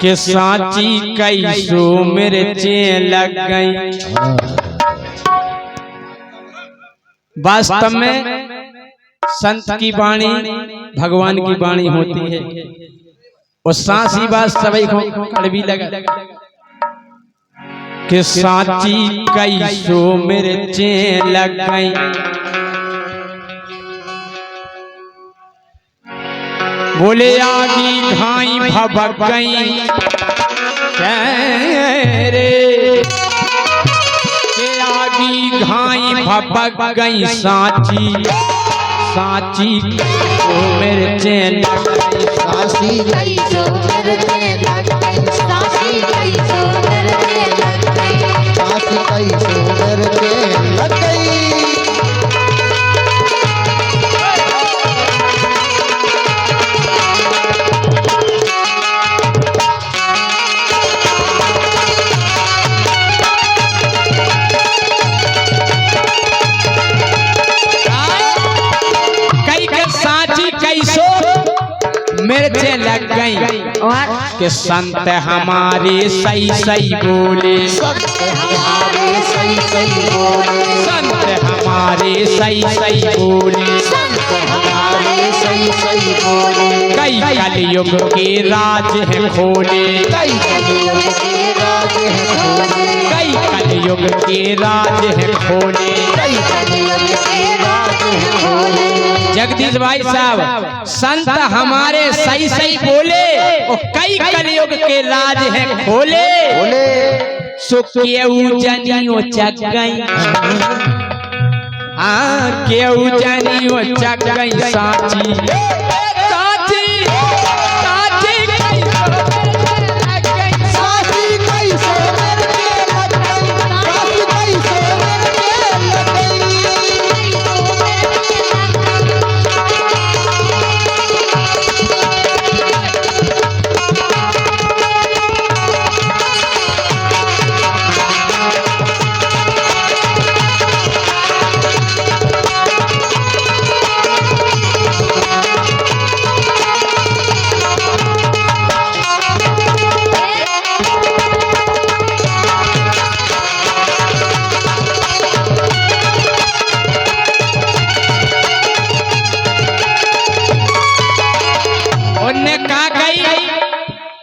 कि सांची कैसो मिर्चें लग गई। वास्तव में संत की वाणी भगवान की वाणी होती है और सांसी बात सभी को कड़वी लगा कि सांची कैसो मिर्चें लग गई। बोले आगी घाई भभक गई रे, आगी घाई भभक गई सांची सांची तो मिर्चें लग गई। सांची कैसो मिर्चें लग गई, सांची कैसो मिर्चें लग गई, सांची कैसो मिर्चें लग गई। मिर्चें लग गई कि संत हमारे सही सही बोले, संत हमारे सही सही बोले, संत हमारे सही सही बोले, संत हमारे सही सही बोले। कई कलयुग के राज है खोले, कई कलयुग के राज है खोले, कई कलयुग के राज है खोले, कई कलयुग के राज है खोले। जगदीश भाई साहब संत हमारे सही सही बोले और कई कलयुग के राज है खोले। सो केहू जनियो चक गई, केहू जनियो चक गई सांची सांची सांची सांची कैसो मिर्चें लग गई, सांची कैसो मिर्चें लग गई।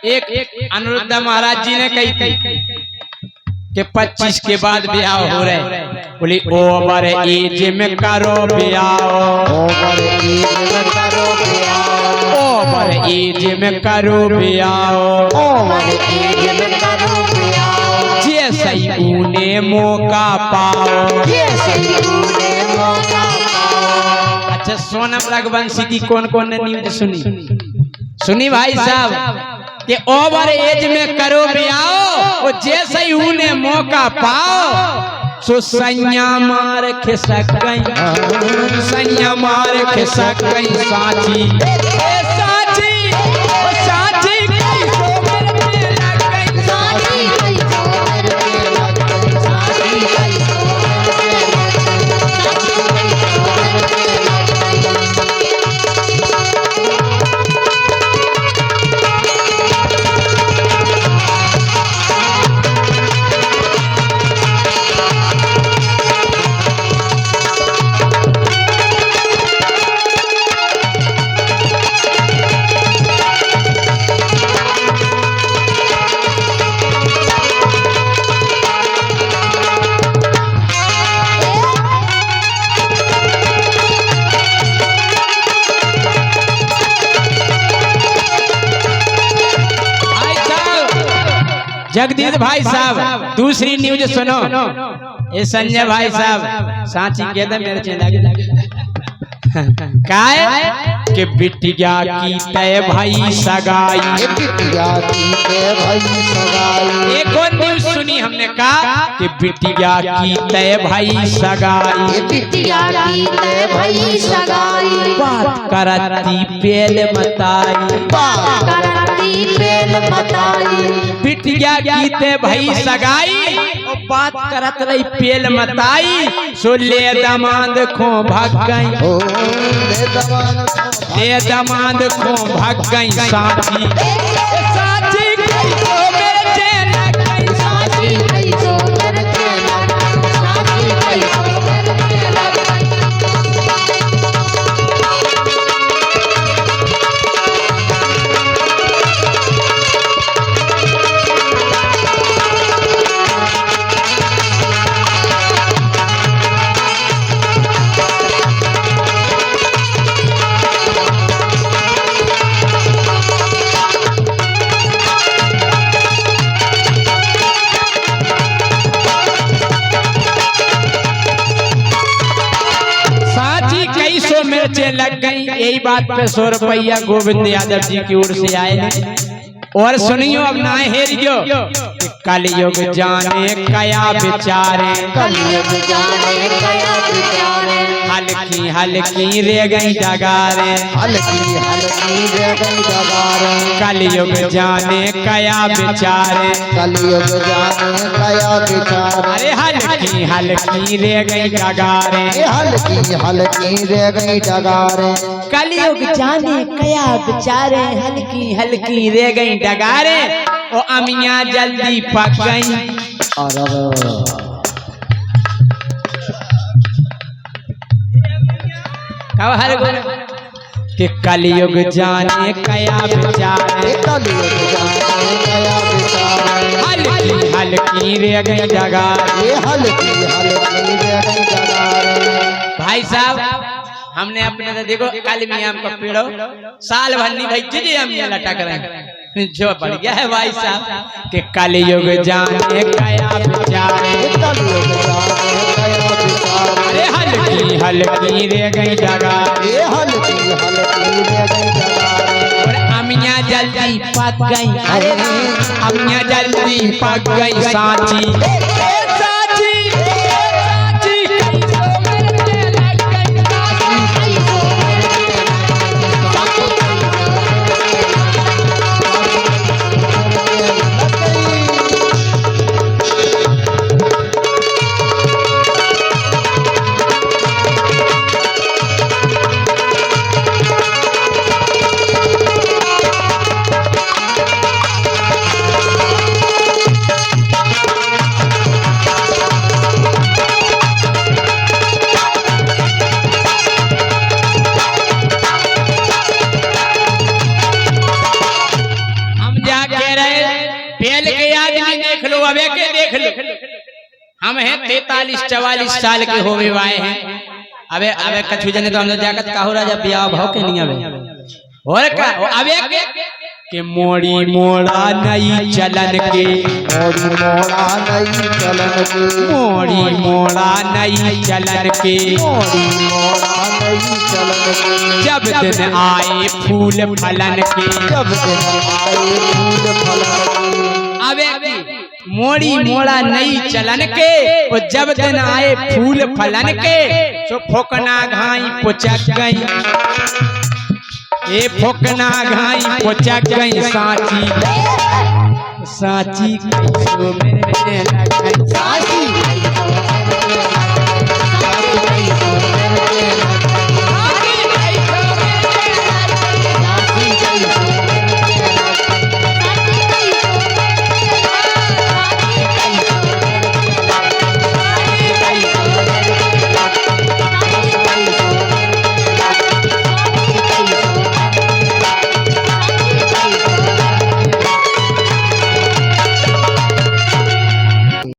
एक अनुरुद्ध महाराज जी ने कही थी कि 25 के बाद ब्याह हो रहे, बोली ओवर एज में करो ब्याह, ओवर एज में करो ब्याह, ओवर एज में करो ब्याह, ओवर एज में करो ब्याह। जैसे ही उन्हें मौका पाओ, जैसे ही उन्हें मौका पाओ। अच्छा सोनम रघुवंशी की कौन कौन ने न्यूज सुनी? सुनी भाई साहब कि ओवर एज में करो ब्याह और जैसे ही उन्हें मौका पाओ सो सैया मार खिसक गई, सैया मार खिसक गई सांची सांची सांची कैसो मिर्चें लग गई, सांची कैसो मिर्चें लग गई, सांची कैसो मिर्चें लग गई, सांची कैसो मिर्चें लग गई। जगदीश भाई साहब दूसरी न्यूज सुनो। ये संजय भाई साहब सांची कहते मेरे चेला काय कि बिटिया की तय भाई सगाई, बिटिया की तय भाई सगाई। एक और न्यूज सुनी हमने कहा कि बिटिया की तय भाई सगाई, बिटिया की तय भाई सगाई। बात करती पेल मताई, बात करती पेल मताई। बिटिया की तय भाई सगाई और बात करत रही पेल मताई सो ले दमाद खो भाग गई, ले दमाद खो भाग गई सांची सांची मिर्चें लग गई। यही बात पे 100 रुपया गोविंद यादव जी की ओर से आए। और सुनियो अब ना हेरियो, कलयुग जाने कया बिचारे, कलयुग जाने कया बिचारे, हल्की हल्की रे गई डगारे, हल्की हल्की रे गई डगारे, कलयुग जाने कया बिचारे, कलयुग जाने कया बिचारे, अरे हल्की हल्की रे गई डगारे, हल्की हल्की रे गई डगारे, कलयुग जाने कया बिचारे, हल्की हल्की रे गई डगारे, ओ अमिया जल्दी पक गई। कब हर कि कलयुग जाने कया बिचारे, कलयुग जाने कया बिचारे, हल्की हल्की रे गई डगारे। हल्की हल्की रे गई डगारे। भाई साहब हमने अपने तो देखो काली मियाँ का पेड़ो साल भर नहीं भाई जी हम ये लटक रहे हैं, जो बढ़ गया है भाई साहब कि कलयुग जाने कया बिचारे, कलयुग जाने कया बिचारे, अरे हल्की हल्की रे गई डगारे, हल्की हल्की रे गई डगारे, और अमिया जल्दी पक गई, अरे अमिया जल्दी पक गई साची, साची देख लो, अब के देख लो, हम हैं 43-44 साल के हो वाए हैं। अबे अबे कछु जने तो हम जागत का हो राजा बियाह भाव के नहीं अबे और का अबे के मोड़ी मोड़ा नई चलन के, मोड़ी मोड़ा नई चलन के, मोड़ी मोड़ा नई चलन के, मोड़ी मोड़ा नई चलन के, जब दिन आए फूल फलन के, जब दिन आए फूल फलन के, अबे मोड़ी मोड़ा नई चलन के, और जब दिन आए फूल फलन के, सो फोकना घाई पुचक गई, ए फोकना घाई पुचक गई साची, साची को मेरे लग गई, साची